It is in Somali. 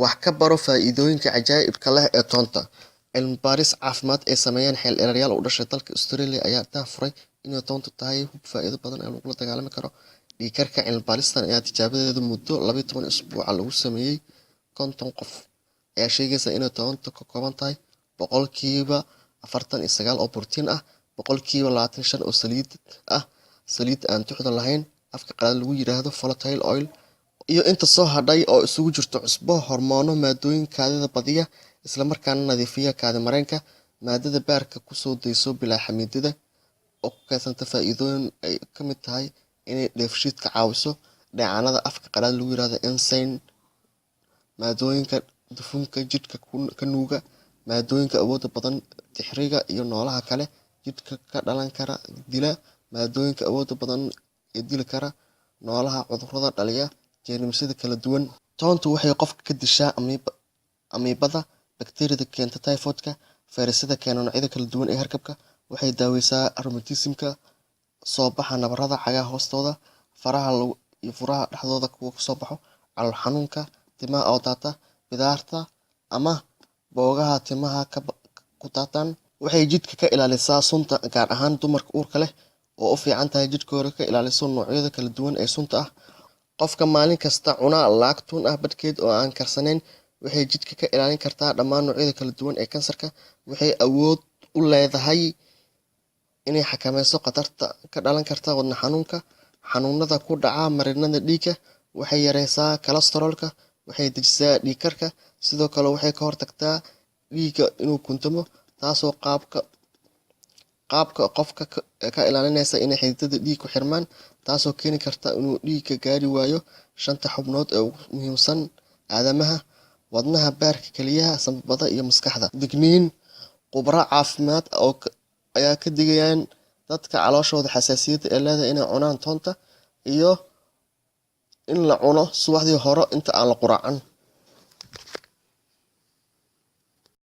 Wax ka baro faa'iidooyinka cajaa'ibka leh ee toonta. Cilmi baaris caafimaad ay sameeyeen xeeldheerayaal u dhashay dalka Australia ayaa daahfuray inay toontu tahay hub faa'iido badan oo lagula dagaallami karo dhiig-karka. Cilmi baaristan ayaa tijaabadeedu muddo 12 usbuuc lagu sameeyay 50 qof, ayaa sheegaysa inay toontu ka kooban tahay boqolkiiba 49 oo borotiin ah, boqolkiiba 25 oo saliid ah, saliid aan tuxda lahayn, afka qalaad lagu yiraahdo volatile oil, iyo inta soo hadhay oo isugu jirta cusbo, hormoono, maadooyin kaadida badiya, isla markaana nadiifiya kaadi mareenka. Maadada baarka ku soo dayso bilaa xamiidada oo ku keensata faa'iidooyin ay ka mid tahay inay dheefshiidka caawiso, dheecaanada afka qalaad lagu yiraahdo enzyme, maadooyinka dufanka jidhka ka nuuga, maadooyinka awoodda badan tixriga iyo noolaha kale jidhka ka dhalan kara dila, maadooyinka awoodda badan ee dili kara noolaha cudurrada dhaliya, jeermisyada kala duwan. Toontu waxay qofka ka dishaa amiibada, bakteeriyada keenta typhoidka, fayrasyada keena noocyada kala duwan ee hargabka. Waxay daaweysaa rheumatismka, soo baxa nabarrada cagaha hoostooda, faraha iyo furaha dhexdooda kuwa kasoo baxo, calool xanuunka, timaha oo daata, bidaarta ama boogaha timaha ku daataan. Waxay jidhka ka ilaalisaa sunta, gaar ahaan dumarka uurka leh oo u fiican tahay jidhkooda ka ilaaliso noocyada kala duwan ee sunta ah. Qofka maalin kasta cuna laag tuun ah badhkeed oo aan karsanayn waxay jidhka ka ilaalin kartaa dhammaan noocyada kala duwan ee kansarka. Waxay awood u leedahay inay xakameyso khatarta ka dhalan karta wadne xanuunka, xanuunada ku dhaca marinnada dhiigga. Waxay yareysaa kolestaroolka, waxay dejisaa dhiig-karka, sidoo kale waxay ka hortagtaa dhiigga inuu kuntamo, taasoo qaabka qofka ka ilaalinaysa inay xididada dhiig ku xirmaan, taasoo keeni karta inuu dhiigga gaari waayo 5 xubnood ee ugu muhiimsan aadamaha: wadnaha, baarka, kelyaha, sambabada iyo maskaxda. Digniin: khubaro caafimaad ayaa ka digayaan dadka calooshooda xasaasiyadda ee leedahay inay cunaan toonta, iyo in la cuno subaxdii hore inta aan la quraacin.